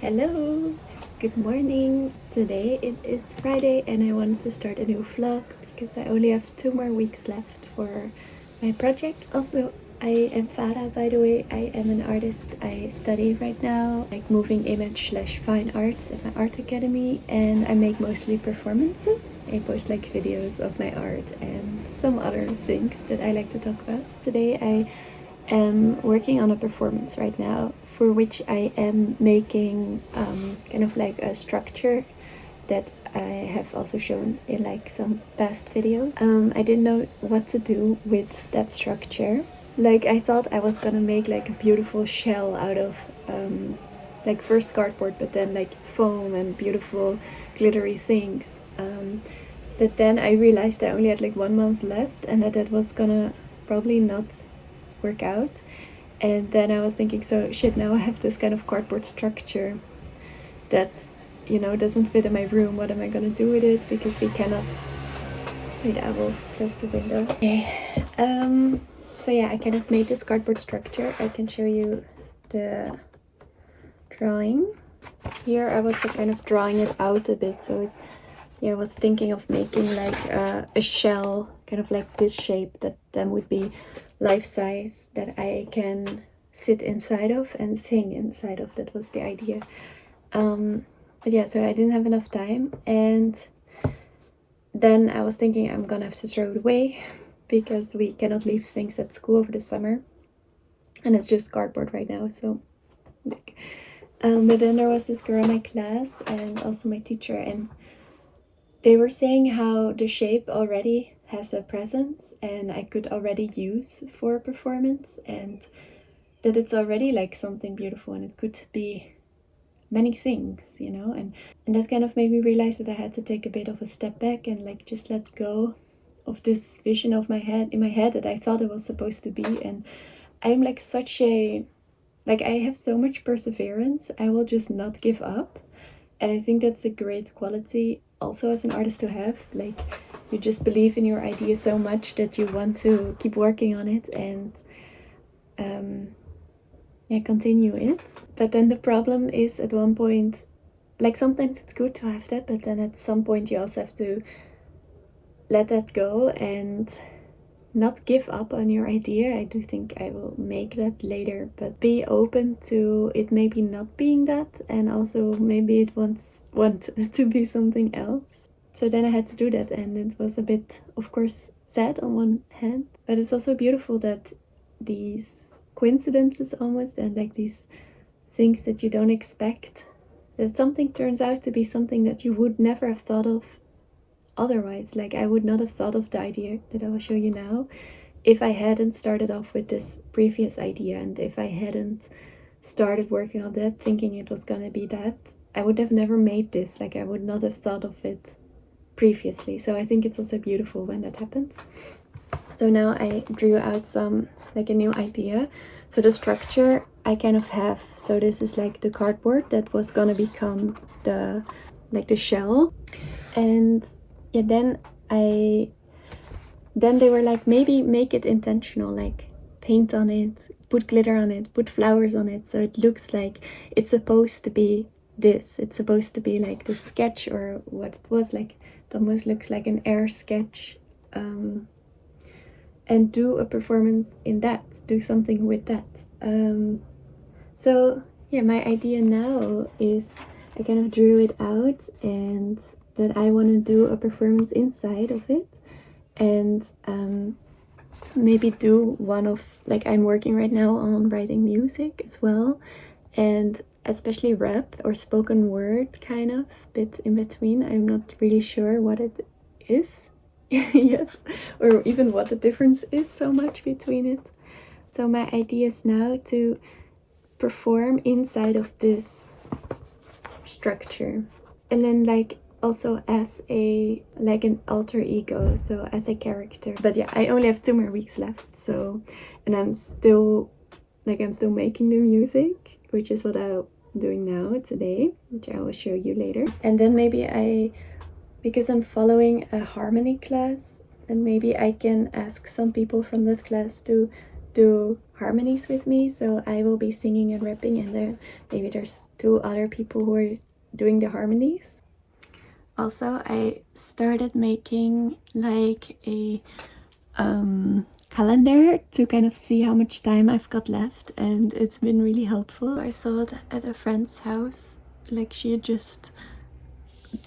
Hello, good morning. Today it is Friday and I wanted to start a new vlog because I only have 2 more weeks left for my project. Also, I am Farah, by the way. I am an artist. I study right now like moving image / fine arts at my art academy, and I make mostly performances. I post like videos of my art and some other things that I like to talk about. Today I am working on a performance right now for which I am making kind of like a structure that I have also shown in like some past videos. I didn't know what to do with that structure. Like I thought I was gonna make like a beautiful shell out of like first cardboard, but then like foam and beautiful glittery things. But then I realized I only had like 1 month left and that was gonna probably not work out. And then I was thinking, so shit, now I have this kind of cardboard structure that, you know, doesn't fit in my room. What am I gonna do with it? Because we cannot. Wait, I will close the window. Okay. So yeah, I kind of made this cardboard structure. I can show you the drawing. Here I was kind of drawing it out a bit. So it's, yeah, I was thinking of making like a shell, kind of like this shape that then would be life size, that I can sit inside of and sing inside of. That was the idea. But yeah, so I didn't have enough time, and then I was thinking I'm gonna have to throw it away because we cannot leave things at school over the summer, and it's just cardboard right now. So but then there was this girl in my class and also my teacher, and they were saying how the shape already has a presence and I could already use for a performance, and that it's already like something beautiful and it could be many things, you know. And that kind of made me realize that I had to take a bit of a step back and like just let go of this vision of my head in my head that I thought it was supposed to be. And I'm like such a, like, I have so much perseverance. I will just not give up. And I think that's a great quality also as an artist to have. Like, you just believe in your idea so much that you want to keep working on it and continue it. But then the problem is at one point, like sometimes it's good to have that, but then at some point you also have to let that go and not give up on your idea. I do think I will make that later, but be open to it maybe not being that, and also maybe it wants to be something else. So then I had to do that, and it was a bit, of course, sad on one hand, but it's also beautiful that these coincidences almost, and like these things that you don't expect, that something turns out to be something that you would never have thought of otherwise. Like, I would not have thought of the idea that I will show you now if I hadn't started off with this previous idea, and if I hadn't started working on that thinking it was gonna be that, I would have never made this. Like, I would not have thought of it previously. So I think it's also beautiful when that happens. So now I drew out some, like, a new idea. So the structure I kind of have, so this is like the cardboard that was gonna become the shell. And yeah, then they were like, maybe make it intentional, like paint on it, put glitter on it, put flowers on it, so it looks like it's supposed to be this. It's supposed to be like the sketch, or what it was like, it almost looks like an air sketch. And do a performance in that, do something with that. So yeah, my idea now is I kind of drew it out, and that I want to do a performance inside of it, and maybe do one of, like, I'm working right now on writing music as well, and especially rap or spoken word, kind of bit in between. I'm not really sure what it is yes, or even what the difference is so much between it. So my idea is now to perform inside of this structure, and then like also as a, like, an alter ego, so as a character. But yeah, I only have 2 more weeks left, so, and I'm still making the music, which is what I'm doing now today, which I will show you later. And then maybe because I'm following a harmony class, and maybe I can ask some people from that class to do harmonies with me, so I will be singing and rapping, and then maybe there's 2 other people who are doing the harmonies. Also, I started making like a calendar to kind of see how much time I've got left, and it's been really helpful. I saw it at a friend's house, like she had just,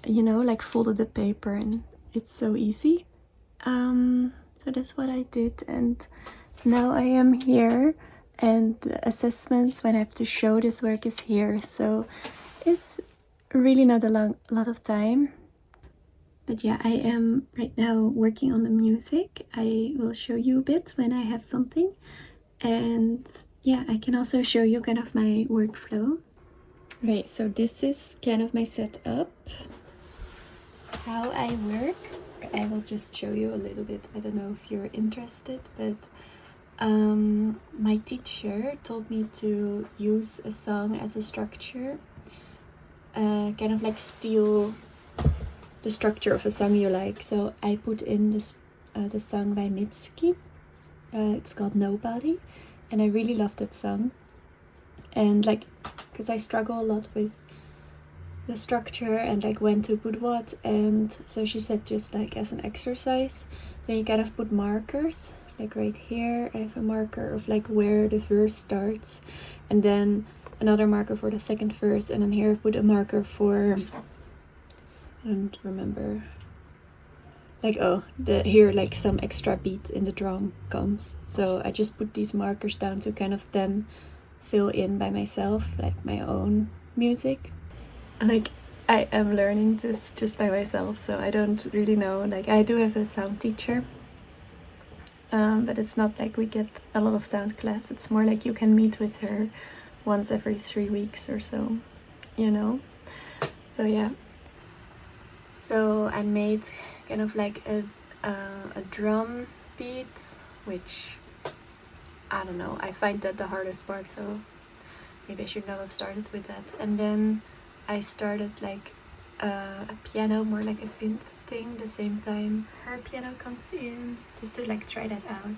you know, like folded the paper, and it's so easy. So that's what I did, and now I am here, and the assessments when I have to show this work is here, so it's really not a lot of time. But yeah, I am right now working on the music. I will show you a bit when I have something. And yeah, I can also show you kind of my workflow. Okay, so this is kind of my setup. How I work. I will just show you a little bit. I don't know if you're interested, but my teacher told me to use a song as a structure. Kind of like steal the structure of a song you like. So I put in this the song by Mitski. It's called Nobody, and I really love that song. And like, because I struggle a lot with the structure and like when to put what, and so she said just like as an exercise, then you kind of put markers. Like right here, I have a marker of like where the verse starts, and then another marker for the second verse, and then here I put a marker for, I don't remember, like, oh, here like some extra beat in the drum comes. So I just put these markers down to kind of then fill in by myself, like my own music. Like, I am learning this just by myself, so I don't really know. Like, I do have a sound teacher, but it's not like we get a lot of sound class. It's more like you can meet with her once every 3 weeks or so, you know? So yeah. So I made kind of like a drum beat, which, I don't know, I find that the hardest part, so maybe I should not have started with that. And then I started like a piano, more like a synth thing, the same time her piano comes in, just to like try that out.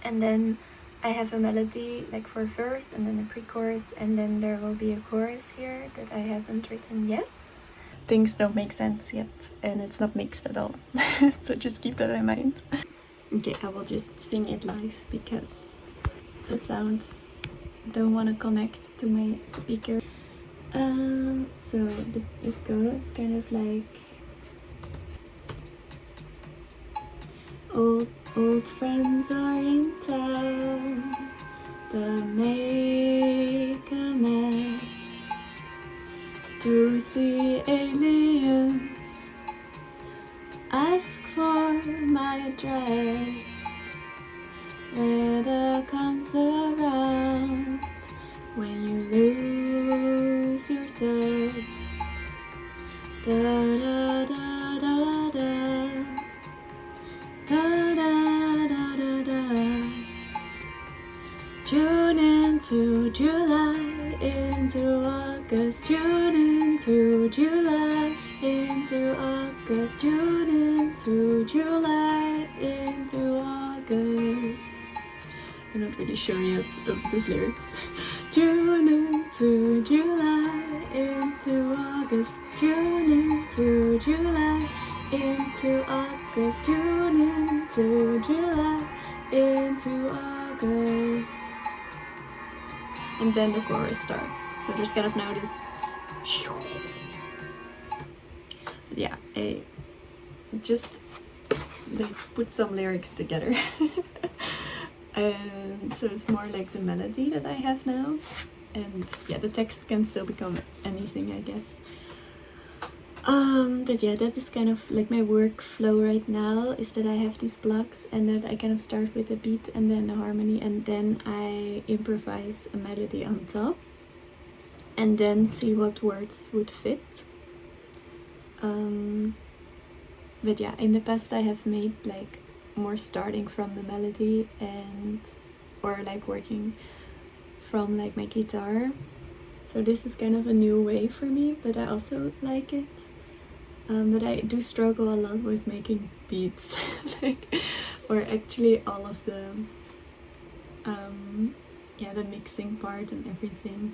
And then I have a melody like for a verse and then a pre-chorus, and then there will be a chorus here that I haven't written yet. Things don't make sense yet, and it's not mixed at all. So just keep that in mind. Okay, I will just sing it live because the sounds don't want to connect to my speaker. So it goes kind of like old friends are in town, they make a mess. To see aliens, ask for my address. Weather comes around when you lose yourself. Da da da da da, da da da da da. Tune into July, into August. Tune into July, into August. Tune into July, into August. I'm not really sure yet of these lyrics. Tune into July, into August. Tune into July, into August. Tune into July, into August. And then the chorus starts. So there's kind of now this. Yeah, I just put some lyrics together. And so it's more like the melody that I have now. And yeah, the text can still become anything, I guess. But yeah, that is kind of like my workflow right now, is that I have these blocks and that I kind of start with a beat and then a harmony, and then I improvise a melody on top and then see what words would fit. But yeah, in the past I have made like more starting from the melody and or like working from like my guitar. So this is kind of a new way for me, but I also like it. But I do struggle a lot with making beats, like, or actually all of the yeah, the mixing part and everything.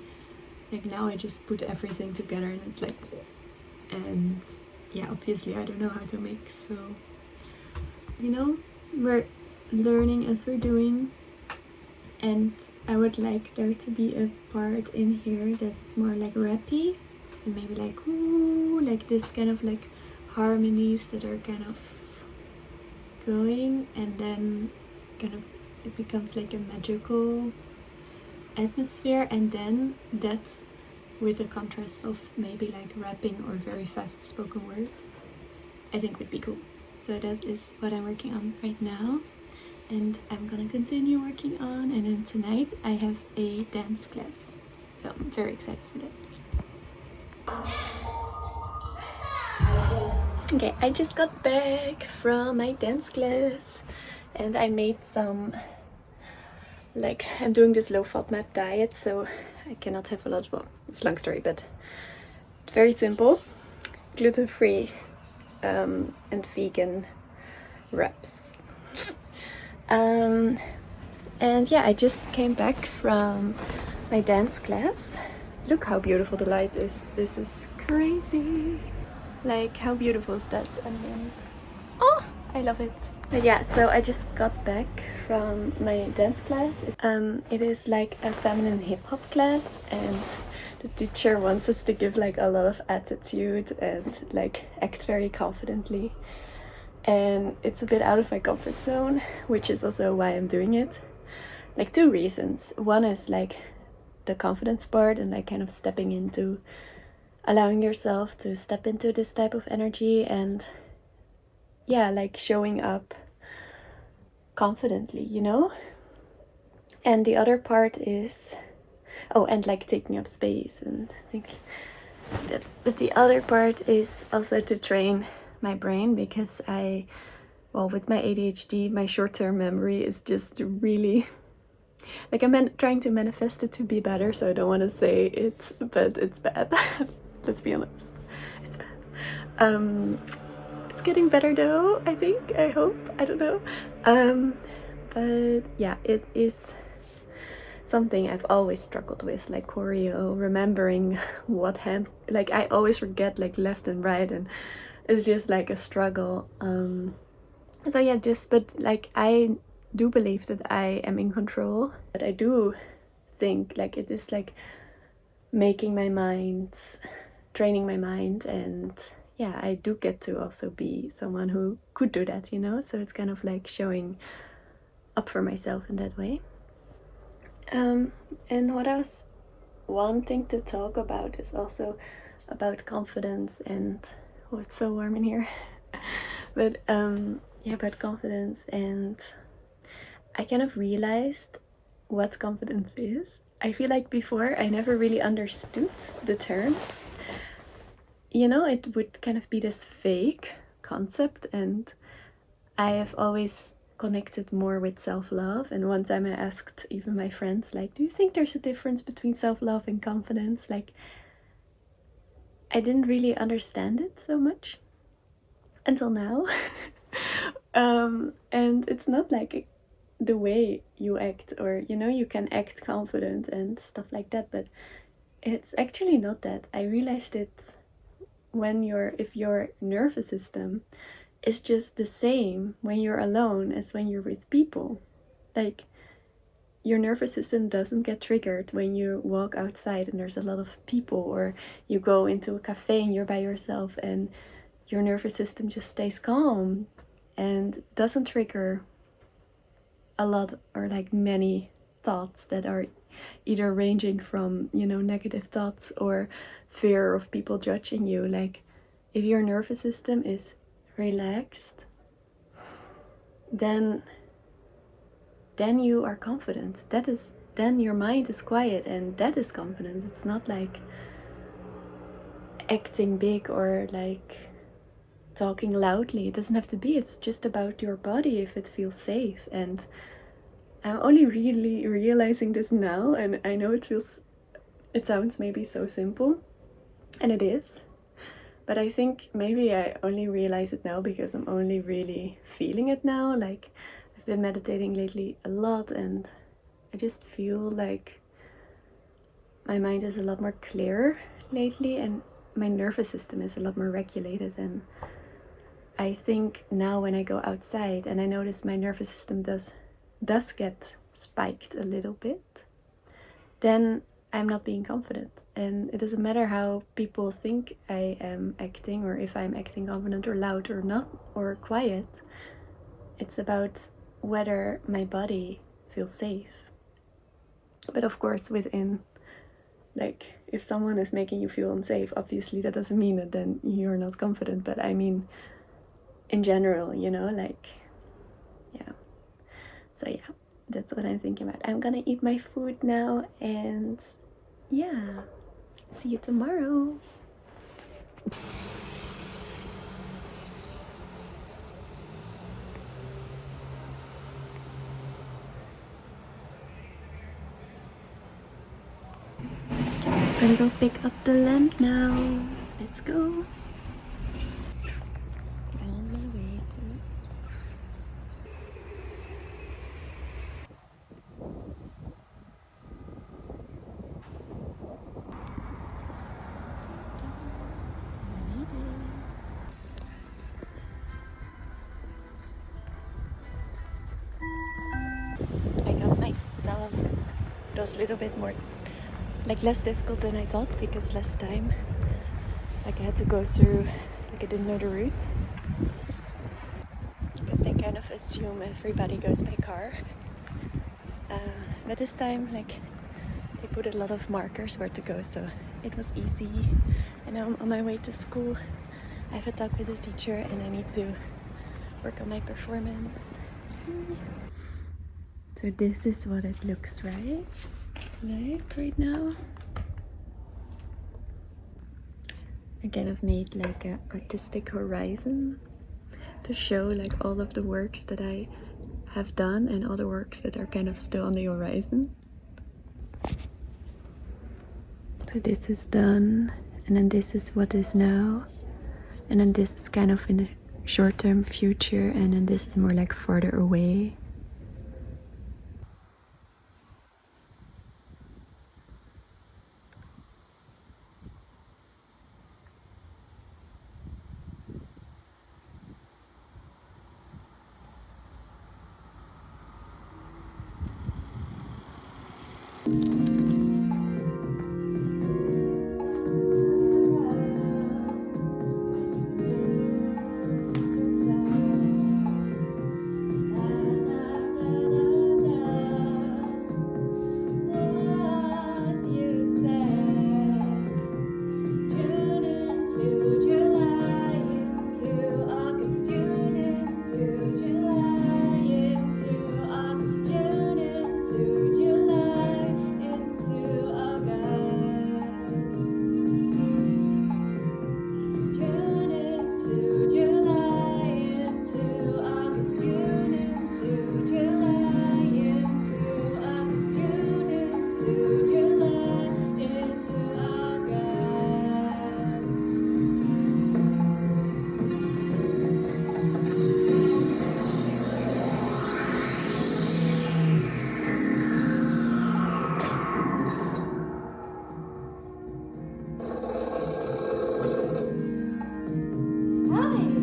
Like now I just put everything together and it's like, and yeah, obviously I don't know how to mix, so you know, we're learning as we're doing. And I would like there to be a part in here that's more like rappy and maybe like ooh, like this kind of like harmonies that are kind of going, and then kind of it becomes like a magical atmosphere, and then that's with the contrast of maybe like rapping or very fast spoken word, I think would be cool. So that is what I'm working on right now, and I'm gonna continue working on. And then tonight I have a dance class, so I'm very excited for that. Okay, I just got back from my dance class and I made some, like, I'm doing this low FODMAP diet, so I cannot have a lot of, well, it's a long story, but very simple, gluten-free and vegan wraps. And yeah, I just came back from my dance class. Look how beautiful the light is. This is crazy. Like, how beautiful is that? And then, oh, I love it. But yeah, so I just got back from my dance class. It is like a feminine hip-hop class, and the teacher wants us to give like a lot of attitude and like act very confidently. And it's a bit out of my comfort zone, which is also why I'm doing it. Like, two reasons. One is like the confidence part and like kind of stepping into, allowing yourself to step into this type of energy and yeah, like showing up confidently, you know? And the other part is, oh, and like taking up space and things like that. But the other part is also to train my brain, because well, with my ADHD, my short-term memory is just really, like, I'm trying to manifest it to be better, so I don't want to say it, but it's bad. Let's be honest, it's bad. It's getting better though, I think, I hope, I don't know. But yeah, it is something I've always struggled with, like choreo, remembering what hands, like I always forget like left and right, and it's just like a struggle. So yeah, but like I do believe that I am in control, but I do think like it is like making my mind, training my mind, and yeah, I do get to also be someone who could do that, you know? So it's kind of like showing up for myself in that way. And what I was wanting to talk about is also about confidence and, oh, it's so warm in here. But yeah, about confidence, and I kind of realized what confidence is. I feel like before I never really understood the term. You know, it would kind of be this vague concept, and I have always connected more with self-love. And one time I asked even my friends, like, do you think there's a difference between self-love and confidence? Like, I didn't really understand it so much until now. And it's not like the way you act, or you know, you can act confident and stuff like that, but it's actually not that. I realized it when if your nervous system is just the same when you're alone as when you're with people. Like, your nervous system doesn't get triggered when you walk outside and there's a lot of people, or you go into a cafe and you're by yourself, and your nervous system just stays calm and doesn't trigger a lot or like many thoughts that are either ranging from, you know, negative thoughts or fear of people judging you. Like, if your nervous system is relaxed, then you are confident. Then your mind is quiet, and that is confident. It's not like acting big or like talking loudly. It doesn't have to be. It's just about your body, if it feels safe. And I'm only really realizing this now, and I know it sounds maybe so simple, and it is, but I think maybe I only realize it now because I'm only really feeling it now. Like, I've been meditating lately a lot, and I just feel like my mind is a lot more clear lately, and my nervous system is a lot more regulated. And I think now when I go outside and I notice my nervous system does get spiked a little bit, then I'm not being confident. And it doesn't matter how people think I am acting, or if I'm acting confident or loud or not, or quiet. It's about whether my body feels safe. But of course, within, like, if someone is making you feel unsafe, obviously that doesn't mean that then you're not confident. But I mean, in general, you know, like, yeah. So yeah, that's what I'm thinking about. I'm gonna eat my food now, and yeah, see you tomorrow. Gonna go pick up the lamp now. Let's go. On my way to... I got my stuff. It was a little bit more, like, less difficult than I thought, because last time, like, I had to go through, like, I didn't know the route, because they kind of assume everybody goes by car. But this time, like, they put a lot of markers where to go, so it was easy. And now I'm on my way to school. I have a talk with the teacher, and I need to work on my performance. So this is what it looks like right now. I kind of made like an artistic horizon to show like all of the works that I have done and all the works that are kind of still on the horizon. So this is done, and then this is what is now, and then this is kind of in the short-term future, and then this is more like further away.